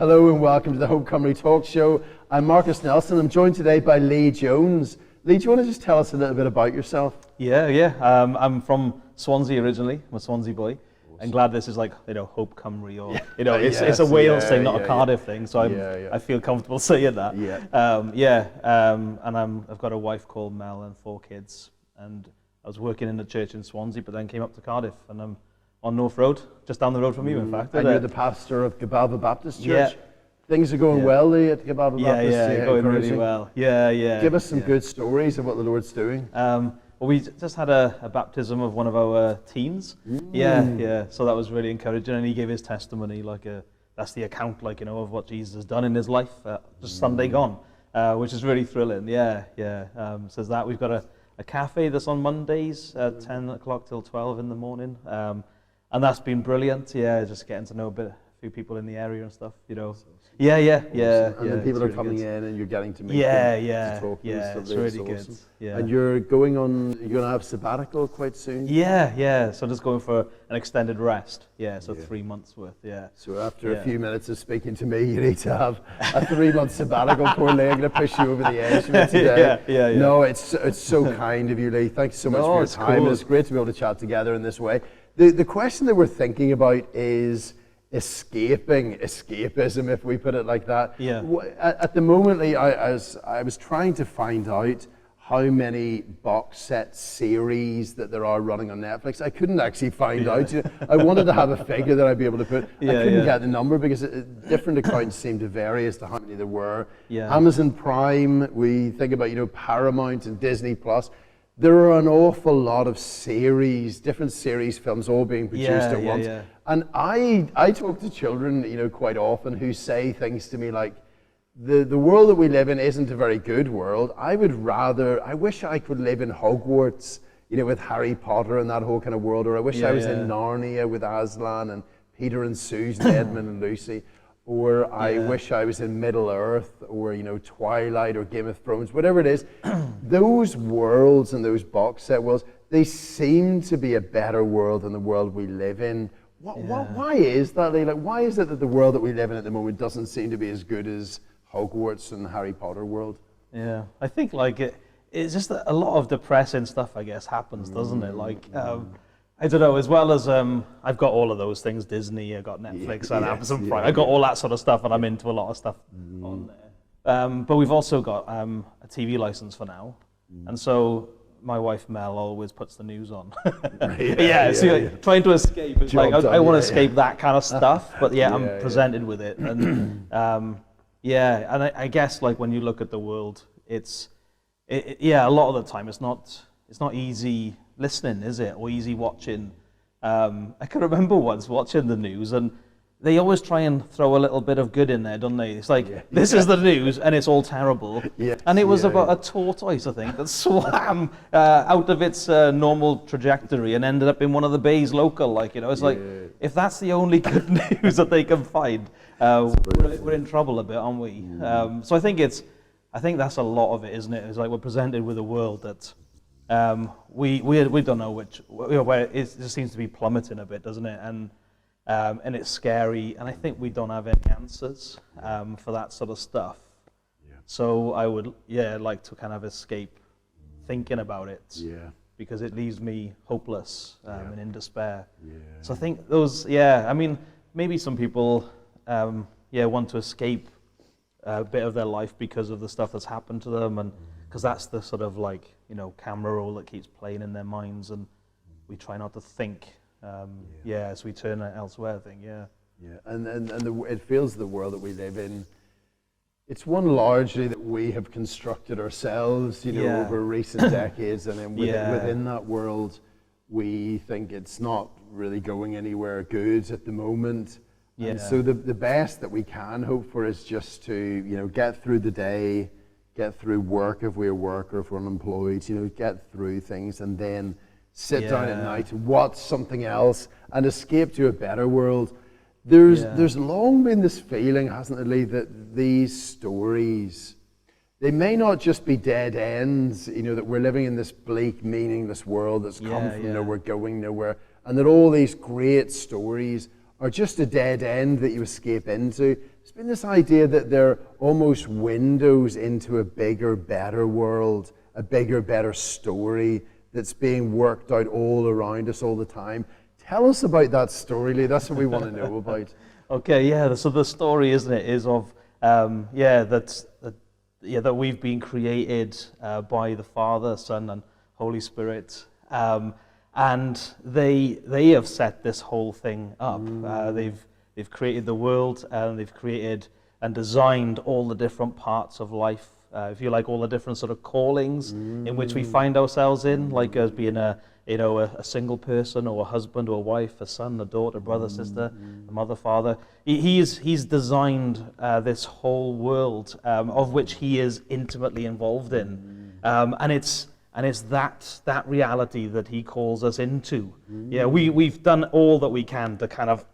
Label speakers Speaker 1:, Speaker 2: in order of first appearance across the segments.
Speaker 1: Hello and welcome to the Hope Cymru Talk Show. I'm Marcus Nelson. I'm joined today by Lee Jones. Lee, do you want to just tell us a little bit about yourself?
Speaker 2: Yeah. I'm from Swansea originally. I'm a Swansea boy. I'm glad this is like, Hope Cymru or, it's a Wales thing, not a Cardiff thing. So I feel comfortable saying that. And I've got a wife called Mel and 4 kids. And I was working in the church in Swansea, but then came up to Cardiff, and I'm on North Road, just down the road from you, in fact.
Speaker 1: And you're the pastor of Gabalva Baptist Church. Yeah. Things are going well, Lee, at Gabalva Baptist.
Speaker 2: Yeah, going really well. Yeah.
Speaker 1: Give us some good stories of what the Lord's doing.
Speaker 2: Well, we just had a baptism of one of our teens. Yeah. So that was really encouraging, and he gave his testimony, that's the account, of what Jesus has done in his life, just Sunday gone, which is really thrilling. Says that we've got a cafe that's on Mondays at 10 o'clock till 12 in the morning. And that's been brilliant, just getting to know a few people in the area and stuff,
Speaker 1: Awesome.
Speaker 2: Yeah.
Speaker 1: And then people are coming in and you're getting to meet them, to talk to them.
Speaker 2: It's really good.
Speaker 1: Awesome. Yeah. And you're going to have sabbatical quite soon?
Speaker 2: Yeah. So just going for an extended rest. So 3 months worth,
Speaker 1: So after a few minutes of speaking to me, you need to have a 3-month sabbatical. Poor Lee, I'm going to push you over the edge today.
Speaker 2: Yeah.
Speaker 1: No, it's so kind of you, Lee. Thanks so much for your time. Cool. It's great to be able to chat together in this way. The question that we're thinking about is escapism, if we put it like that.
Speaker 2: Yeah.
Speaker 1: At the moment, Lee, I was trying to find out how many box set series that there are running on Netflix. I couldn't actually find out. I wanted to have a figure that I'd be able to put. I couldn't get the number because different accounts seem to vary as to how many there were. Amazon Prime, we think about Paramount and Disney Plus. There are an awful lot of different series films all being produced at once. And I talk to children, quite often who say things to me like, the world that we live in isn't a very good world. I wish I could live in Hogwarts, with Harry Potter and that whole kind of world, or I wish I was in Narnia with Aslan and Peter and Susan, Edmund and Lucy. Or I wish I was in Middle Earth, or Twilight, or Game of Thrones, whatever it is. Those worlds and those box set worlds, they seem to be a better world than the world we live in. Why is that, Lee? Why is it that the world that we live in at the moment doesn't seem to be as good as Hogwarts and Harry Potter world?
Speaker 2: Yeah, I think it's just that a lot of depressing stuff, I guess, happens, doesn't it? I don't know, as well as I've got all of those things, Disney, I've got Netflix and Amazon Prime, I've got all that sort of stuff, and I'm into a lot of stuff on there. But we've also got a TV license for now, and so my wife Mel always puts the news on. Trying to escape, it's I want to escape that kind of stuff, but I'm presented with it, and and I guess when you look at the world, it's a lot of the time it's not easy listening, is it, or easy watching. I can remember once watching the news, and they always try and throw a little bit of good in there, don't they? It's this is the news, and it's all terrible. And it was about a tortoise, I think, that swam out of its normal trajectory and ended up in one of the bays local. It's if that's the only good news that they can find, we're in trouble a bit, aren't we? So I think that's a lot of it, isn't it? It's we're presented with a world that we don't know where it just seems to be plummeting a bit, doesn't it? And it's scary, and I think we don't have any answers for that sort of stuff. So I would like to kind of escape thinking about it, because it leaves me hopeless and in despair. So I think those maybe some people want to escape a bit of their life because of the stuff that's happened to them, and because that's the sort of camera roll that keeps playing in their minds, and we try not to think as we turn elsewhere, I think.
Speaker 1: And it feels the world that we live in, it's one largely that we have constructed ourselves, over recent decades, and then within that world, we think it's not really going anywhere good at the moment. And so the best that we can hope for is just to, get through the day, get through work if we're a worker, if we're unemployed, get through things, and then sit down at night, watch something else, and escape to a better world. There's long been this feeling, hasn't it, Lee, that these stories, they may not just be dead ends, that we're living in this bleak, meaningless world that's come from nowhere, going nowhere, and that all these great stories are just a dead end that you escape into. there's been this idea that they're almost windows into a bigger, better world, a bigger, better story that's being worked out all around us all the time. Tell us about that story, Lee. That's what we want to know about.
Speaker 2: Okay, yeah. So the story, isn't it, is of that we've been created by the Father, Son, and Holy Spirit, and they have set this whole thing up. They've created the world, and they've created and designed all the different parts of life. If you like, all the different sort of callings in which we find ourselves in, like as being a single person, or a husband, or a wife, a son, a daughter, brother, sister, a mother, father. He's designed this whole world of which he is intimately involved in, and it's that reality that he calls us into. Yeah, we've done all that we can to kind of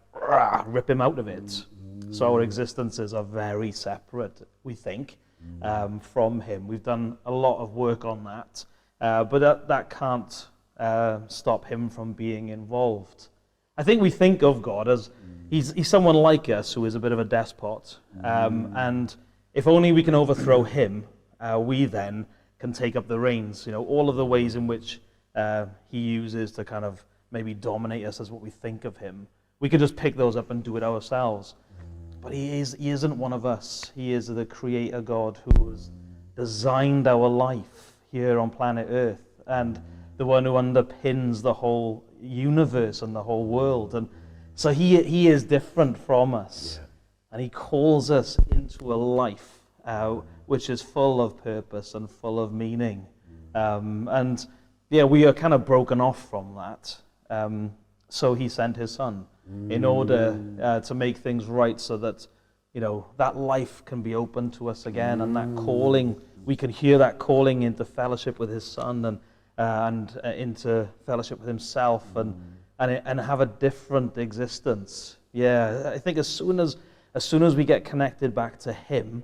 Speaker 2: rip him out of it. So our existences are very separate, we think, from him. We've done a lot of work on that, but that can't stop him from being involved. I think we think of God as he's someone like us who is a bit of a despot, and if only we can overthrow him, we then can take up the reins. All of the ways in which he uses to kind of maybe dominate us as what we think of him, we can just pick those up and do it ourselves. But he isn't one of us. He is the creator God who has designed our life here on planet Earth, and the one who underpins the whole universe and the whole world. And so he is different from us. Yeah. And he calls us into a life which is full of purpose and full of meaning. And we are kind of broken off from that. So he sent his son in order to make things right, so that that life can be open to us again, and that calling, we can hear that calling into fellowship with his son, and into fellowship with himself, and have a different existence. Yeah, I think as soon as we get connected back to him,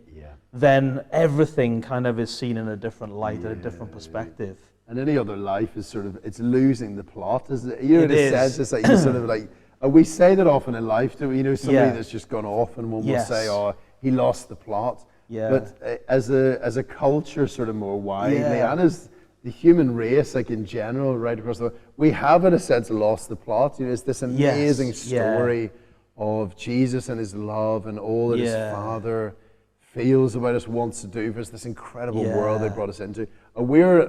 Speaker 2: then everything kind of is seen in a different light, a different perspective.
Speaker 1: And any other life is it's losing the plot, isn't it? In a sense, it's like you sort of like, we say that often in life, do we? Somebody that's just gone off, and one will say, "Oh, he lost the plot." Yeah. But as a culture, sort of more widely, and as the human race, like in general, right across the world, we have, in a sense, lost the plot. It's this amazing story of Jesus and his love and all that his Father feels about us, wants to do for us, this incredible world they brought us into. And we're,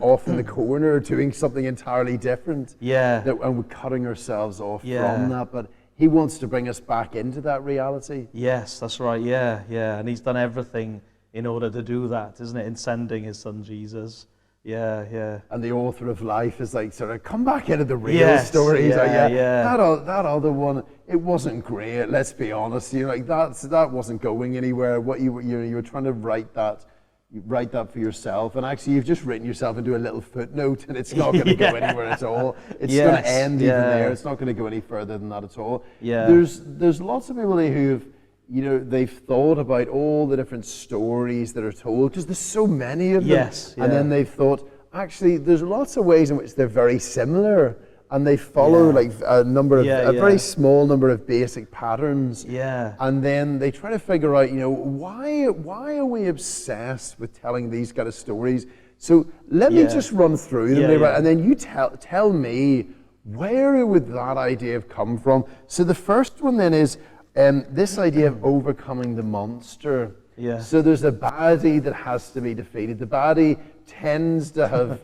Speaker 1: off in the corner doing something entirely different. And we're cutting ourselves off from that. But he wants to bring us back into that reality.
Speaker 2: Yes, that's right. Yeah. And he's done everything in order to do that, isn't it? In sending his son Jesus. Yeah.
Speaker 1: And the author of life is like, sort of, come back into the real story. He's like, that other one, it wasn't great. Let's be honest. That wasn't going anywhere. What you were trying to write that for yourself, and actually you've just written yourself into a little footnote, and it's not going to go anywhere at all. It's going to end even there. It's not going to go any further than that at all. There's lots of people who've they've thought about all the different stories that are told, because there's so many of them. And then they've thought, actually, there's lots of ways in which they're very similar, and they follow like a number of a very small number of basic patterns. And then they try to figure out, why are we obsessed with telling these kind of stories? So let me just run through them, and then you tell me, where would that idea have come from? So the first one then is this idea of overcoming the monster. So there's a baddie that has to be defeated. The baddie tends to have,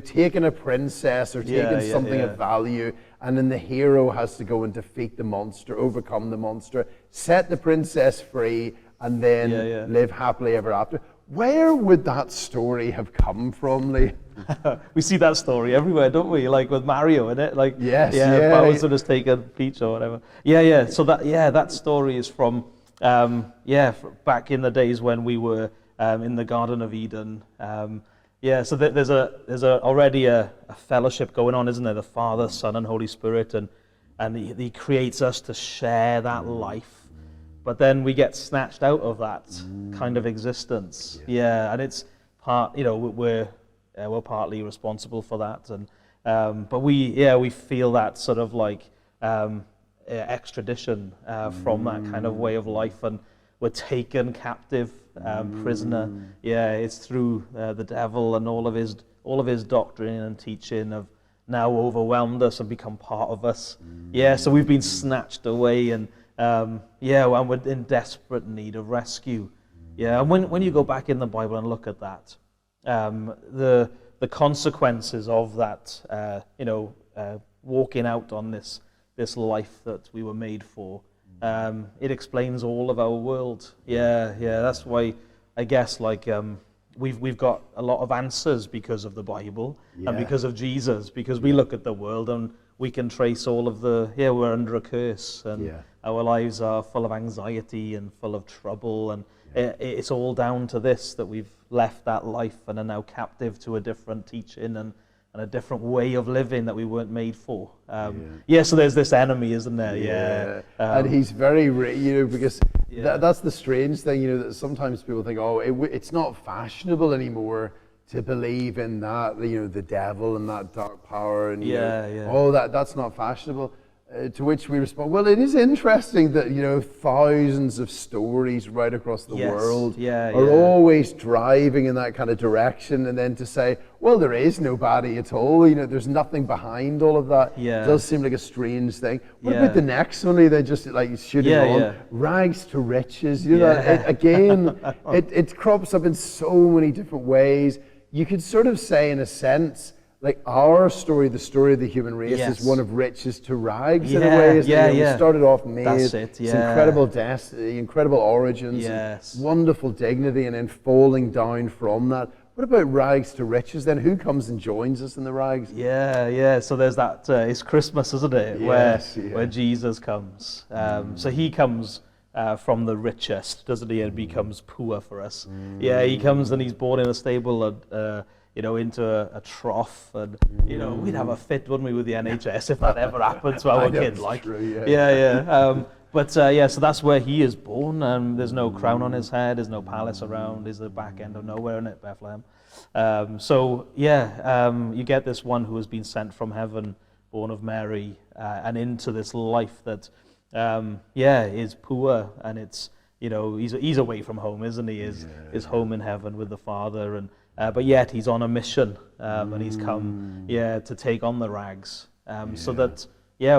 Speaker 1: taken a princess or taken something of value, and then the hero has to go and defeat the monster, overcome the monster, set the princess free, and then live happily ever after. Where would that story have come from, Lee?
Speaker 2: We see that story everywhere, don't we? Like with Mario, isn't it? Like, Bowser has taken Peach or whatever. So that story is from back in the days when we were in the Garden of Eden. So there's already a fellowship going on, isn't there? The Father, Son, and Holy Spirit, and he creates us to share that life. But then we get snatched out of that kind of existence. And it's part, we're partly responsible for that, and but we feel that sort of like extradition from that kind of way of life, and we're taken captive, prisoner. Yeah, it's through the devil and all of his doctrine and teaching have now overwhelmed us and become part of us. Yeah, so we've been snatched away, and and we're in desperate need of rescue. Yeah, and when you go back in the Bible and look at that, the consequences of that, walking out on this life that we were made for, it explains all of our world. Yeah, that's why I guess we've got a lot of answers because of the Bible and because of Jesus, because we look at the world and we can trace all of we're under a curse, and our lives are full of anxiety and full of trouble, and it's all down to this, that we've left that life and are now captive to a different teaching and a different way of living that we weren't made for. So there's this enemy, isn't there?
Speaker 1: And he's very, because that's the strange thing, that sometimes people think, it's not fashionable anymore to believe in that, the devil and that dark power, and that's not fashionable. To which we respond, well, it is interesting that thousands of stories right across the world are always driving in that kind of direction, and then to say, well, there is no body at all, there's nothing behind all of that, does seem like a strange thing. What about the next one? They just shooting on rags to riches. It crops up in so many different ways. You could sort of say, in a sense, our story, the story of the human race, is one of riches to rags in a way. We started off made, it's incredible destiny, incredible origins, wonderful dignity, and then falling down from that. What about rags to riches then? Who comes and joins us in the rags?
Speaker 2: So there's that, it's Christmas, isn't it? Where Jesus comes. So he comes from the richest, doesn't he, and becomes poor for us. He comes and he's born in a stable and into a trough, and we'd have a fit, wouldn't we, with the NHS if that ever happened to our kid. So that's where he is born, and there's no crown on his head, there's no palace around, there's the back end of nowhere in it, Bethlehem. You get this one who has been sent from heaven, born of Mary, and into this life that is poor, and it's he's away from home, isn't he? His home in heaven with the Father, and but yet he's on a mission, and he's come to take on the rags, so that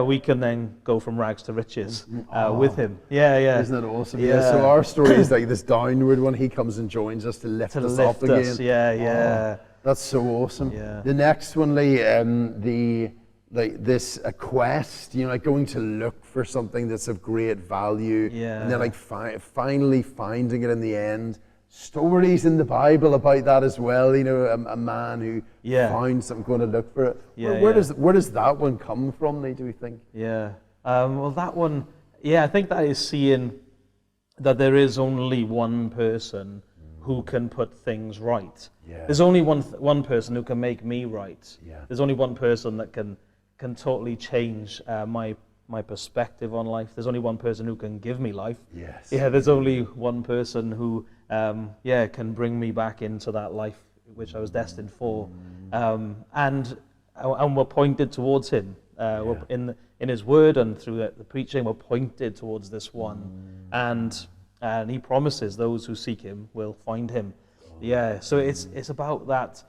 Speaker 2: we can then go from rags to riches with him.
Speaker 1: Isn't that awesome? So our story is like this downward one. He comes and joins us to lift us up again. That's so awesome. The next one, Lee, this a quest, going to look for something that's of great value, and then finally finding it in the end. Stories in the Bible about that as well, a man who found something, going to look for it. Where does that one come from, Lee, do we think?
Speaker 2: Well, that one, I think that is seeing that there is only one person who can put things right. There's only one person who can make me right. There's only one person that can totally change my perspective on life. There's only one person who can give me life. There's only one person who can bring me back into that life which I was destined for, and we're pointed towards him. We're in his word and through the preaching, we're pointed towards this one, and he promises those who seek him will find him. So it's about that,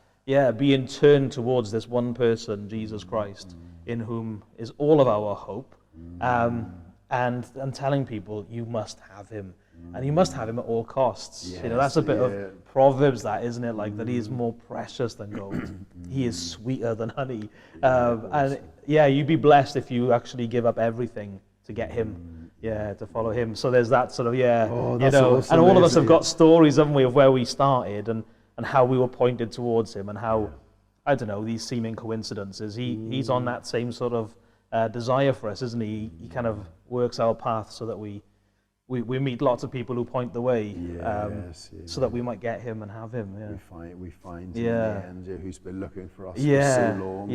Speaker 2: being turned towards this one person, Jesus Christ, in whom is all of our hope, and telling people you must have him. And you must have him at all costs. That's a bit of Proverbs, that, isn't it? That he is more precious than gold. He is sweeter than honey. You'd be blessed if you actually give up everything to get him, to follow him. So there's that sort of, awesome, and all of us have got stories, haven't we, of where we started and how we were pointed towards him, and how, I don't know, these seeming coincidences. He's on that same sort of desire for us, isn't he? He kind of works our path so that we meet lots of people who point the way, so that we might get him and have him.
Speaker 1: We find him in the end, who's been looking for us for so long.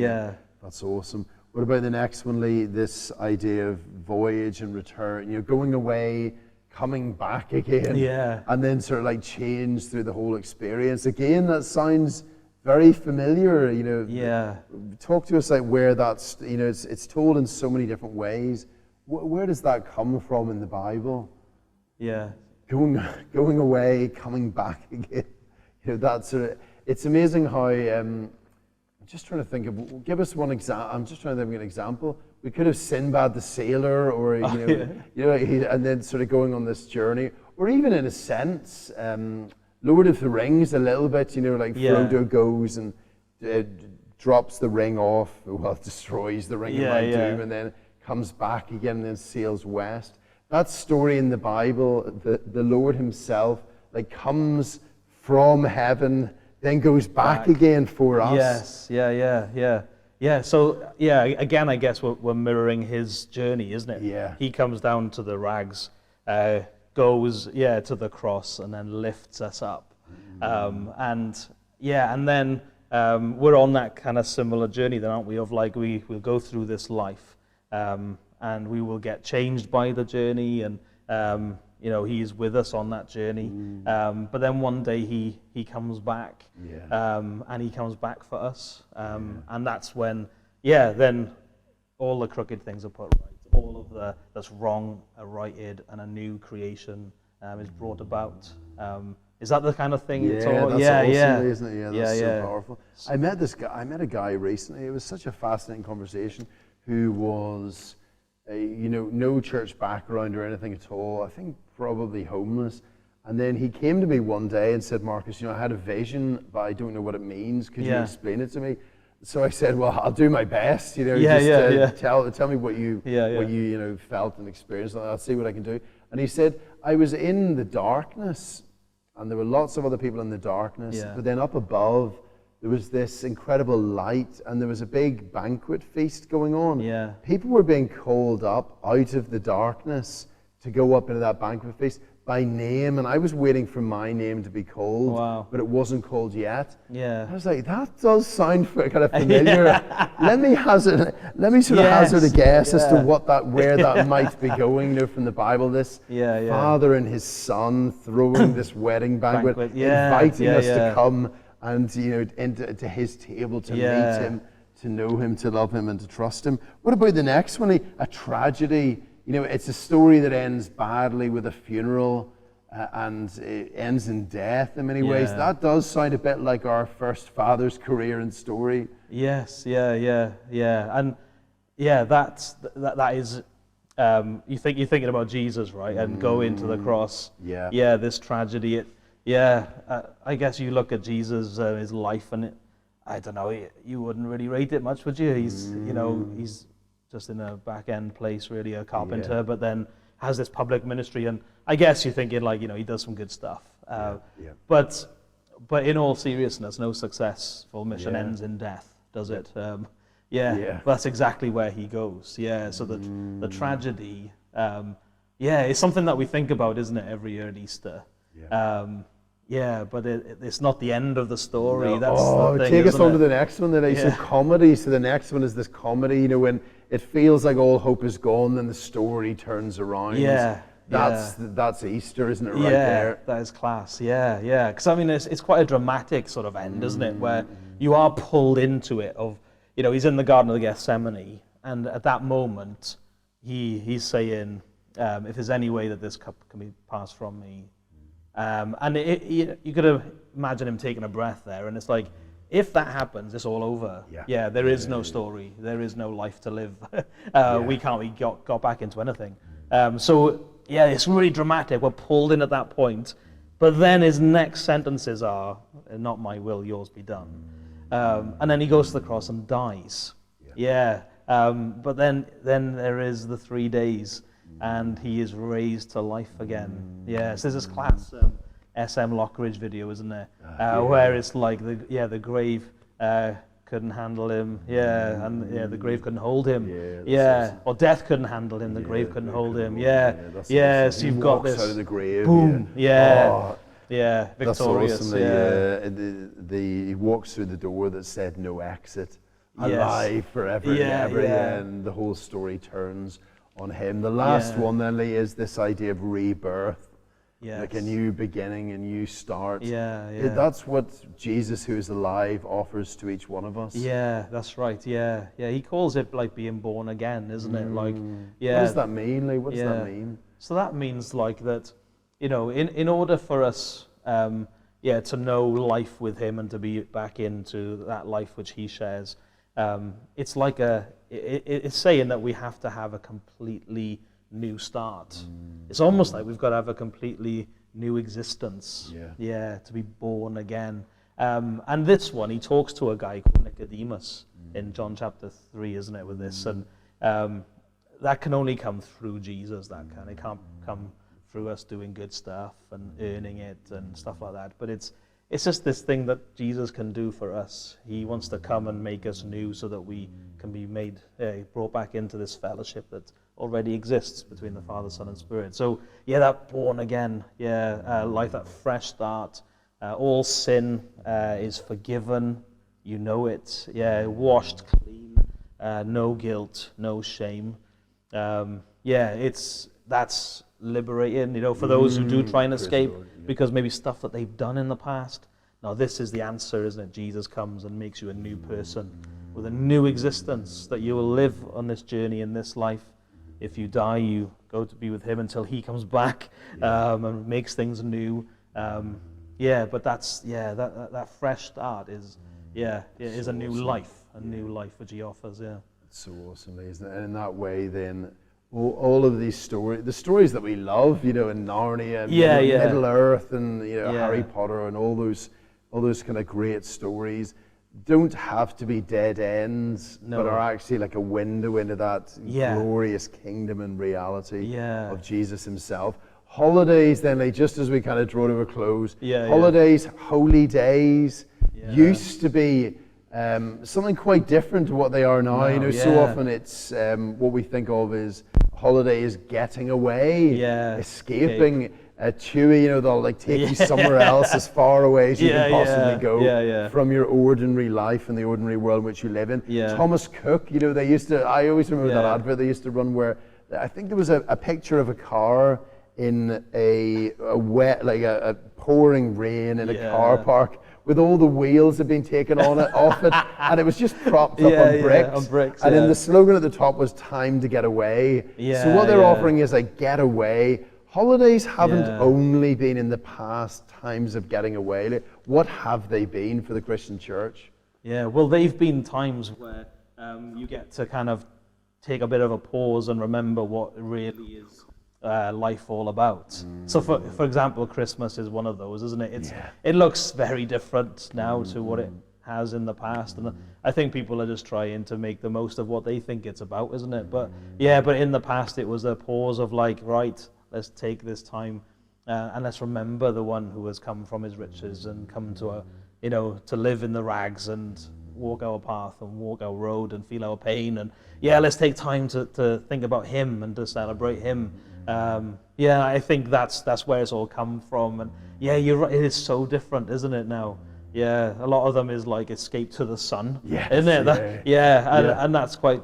Speaker 1: That's awesome. What about the next one, Lee? This idea of voyage and return, going away, coming back again, and then sort of change through the whole experience. Again, that sounds very familiar. Talk to us where that's, it's told in so many different ways. Where does that come from in the Bible? going away, coming back again. That sort of, it's amazing how, I'm just trying to think of, give us one example. I'm just trying to think of an example. We could have Sinbad the sailor, or, and then sort of going on this journey, or even in a sense, Lord of the Rings a little bit, like Frodo goes and drops the ring off, destroys the ring of Mount Doom, and then comes back again and then sails west. That story in the Bible, the Lord himself, like, comes from heaven, then goes back again for us.
Speaker 2: Yes, so, again, I guess we're mirroring his journey, isn't it?
Speaker 1: Yeah.
Speaker 2: He comes down to the rags, goes, to the cross, and then lifts us up. And then we're on that kind of similar journey then, aren't we? Of like, we'll go through this life, and we will get changed by the journey, and he is with us on that journey. But then one day he comes back, and he comes back for us, and that's when, then all the crooked things are put right. All of that's wrong are righted, and a new creation is brought about. Is that the kind of thing?
Speaker 1: That's awesome, isn't it? That's so powerful. I met a guy recently. It was such a fascinating conversation. Who was, no church background or anything at all. I think probably homeless. And then he came to me one day and said, "Marcus, I had a vision, but I don't know what it means. Could you explain it to me?" So I said, "Well, I'll do my best. Tell me what you felt and experienced. I'll see what I can do." And he said, "I was in the darkness, and there were lots of other people in the darkness. But then up above, there was this incredible light, and there was a big banquet feast going on. People were being called up out of the darkness to go up into that banquet feast by name, and I was waiting for my name to be called, but it wasn't called yet." I was like, that does sound kind of familiar. Let me hazard a guess as to where that might be going. From the Bible, this father and his son throwing this wedding banquet, inviting us to come and into his table to meet him, to know him, to love him, and to trust him. What about the next one? A tragedy. It's a story that ends badly with a funeral, and it ends in death in many ways. That does sound a bit like our first father's career and story.
Speaker 2: Yes, and that is. You're thinking about Jesus, right? And going to the cross. This tragedy. I guess you look at Jesus, his life, and I don't know. You wouldn't really rate it much, would you? He's just in a back end place, really, a carpenter, but then has this public ministry, and I guess you're thinking he does some good stuff. But in all seriousness, no successful mission ends in death, does it? That's exactly where he goes. So the tragedy, it's something that we think about, isn't it, every year at Easter? But it's not the end of the story. No. That's the thing,
Speaker 1: take us on to the next one. Then said comedy. So the next one is this comedy. When it feels like all hope is gone, then the story turns around. That's Easter, isn't it? Right there.
Speaker 2: That is class. Because it's quite a dramatic sort of end, isn't it? Where you are pulled into it. He's in the Garden of Gethsemane, and at that moment, he's saying, "If there's any way that this cup can be passed from me." And you could imagine him taking a breath there, and it's like, if that happens, it's all over. There is no story. There is no life to live. We got back into anything. It's really dramatic. We're pulled in at that point. But then his next sentences are, "Not my will, yours be done." And then he goes to the cross and dies. But then there is the 3 days, and he is raised to life again. So there's this class SM Lockridge video, isn't there? Where it's like the grave couldn't handle him. The grave couldn't hold him.
Speaker 1: Awesome.
Speaker 2: Or death couldn't handle him. The grave couldn't hold him.
Speaker 1: Awesome.
Speaker 2: So you've got this.
Speaker 1: Out of the grave.
Speaker 2: Boom. Victorious.
Speaker 1: That's awesome. He walks through the door that said no exit. Alive forever and ever. And the whole story turns on him. The last one then, Lee, is this idea of rebirth. Like a new beginning, a new start. That's what Jesus, who is alive, offers to each one of us.
Speaker 2: That's right. He calls it like being born again, isn't it? Like,
Speaker 1: What does that mean, Lee? What does that mean?
Speaker 2: So that means like that, in order for us, to know life with him and to be back into that life which he shares, it's like it's saying that we have to have a completely new start. It's almost like we've got to have a completely new existence. To be born again. And this one, he talks to a guy called Nicodemus in John chapter 3, isn't it, with this? And that can only come through Jesus, it can't come through us doing good stuff and earning it and stuff like that. But it's just this thing that Jesus can do for us. He wants to come and make us new so that we can be made, brought back into this fellowship that already exists between the Father, Son, and Spirit. So, that born again, life, that fresh start. All sin is forgiven, you know it, washed clean, no guilt, no shame. That's liberating, for those who do try and escape, because maybe stuff that they've done in the past. Now this is the answer, isn't it? Jesus comes and makes you a new person with a new existence, that you will live on this journey in this life. If you die, you go to be with him until he comes back and makes things new. But that's that fresh start is is a new life, new life which he offers.
Speaker 1: It's so awesome, isn't it? And in that way, then all of these stories, the stories that we love, in Narnia and Middle Earth and Harry Potter and all those kind of great stories, don't have to be dead ends, but are actually like a window into that glorious kingdom and reality of Jesus himself. Holidays, then, just as we kind of draw to a close, holidays, holy days, used to be something quite different to what they are now. So often it's what we think of as holiday is getting away, escaping. Chewy, they'll like take you somewhere else as far away as you can possibly go from your ordinary life and the ordinary world in which you live in. Thomas Cook, they used to, I always remember that advert they used to run where I think there was a picture of a car in a wet, like a pouring rain in a car park with all the wheels had been taken off it, and it was just propped up on bricks. And then the slogan at the top was "Time to get away." So what they're offering is a getaway. Holidays haven't only been in the past times of getting away. Like, what have they been for the Christian church?
Speaker 2: Well, they've been times where you get to kind of take a bit of a pause and remember what really is life all about. So for example, Christmas is one of those, isn't it? It looks very different now to what it has in the past, and I think people are just trying to make the most of what they think it's about, isn't it? But in the past it was a pause of like, right, let's take this time and let's remember the one who has come from his riches and come to to live in the rags and walk our path and walk our road and feel our pain, and let's take time to think about him and to celebrate him. I think that's where it's all come from, and you're right, it is so different, isn't it now? A lot of them is like escape to the sun, isn't it? And that's quite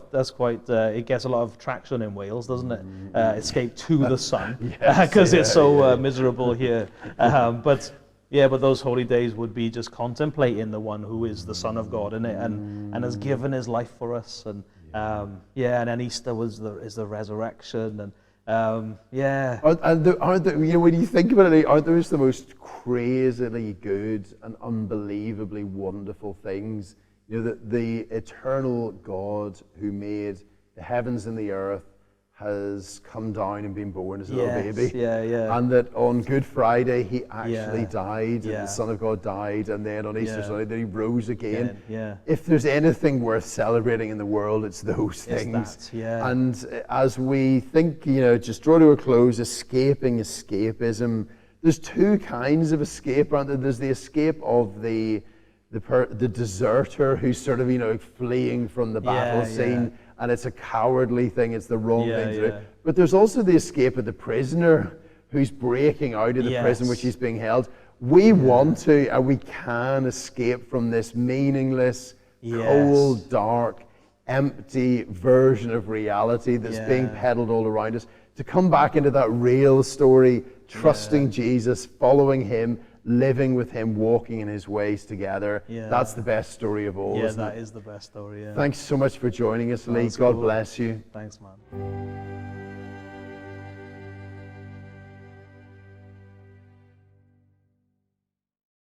Speaker 2: it gets a lot of traction in Wales, doesn't it? Escape to the sun, because it's so miserable here. But those holy days would be just contemplating the one who is the Son of God, in it, and has given his life for us, and and then Easter is the resurrection, and aren't when you think about it, aren't those the most crazily good and unbelievably wonderful things? That the eternal God who made the heavens and the earth has come down and been born as a little baby. And that on Good Friday he actually died, and the Son of God died, and then on Easter Sunday that he rose again. If there's anything worth celebrating in the world, it's those things. And as we think, just draw to a close, escapism, there's two kinds of escape, aren't there? There's the escape of the deserter who's sort of, fleeing from the battle scene, and it's a cowardly thing, it's the wrong thing to do. But there's also the escape of the prisoner who's breaking out of the prison which he's being held. We want to, and we can escape from this meaningless, cold, dark, empty version of reality that's being peddled all around us, to come back into that real story, trusting Jesus, following him, living with him, walking in his ways together. That's the best story of all, isn't it? That is the best story,
Speaker 1: Thanks so much for joining us, Lee. God bless you.
Speaker 2: Thanks, man.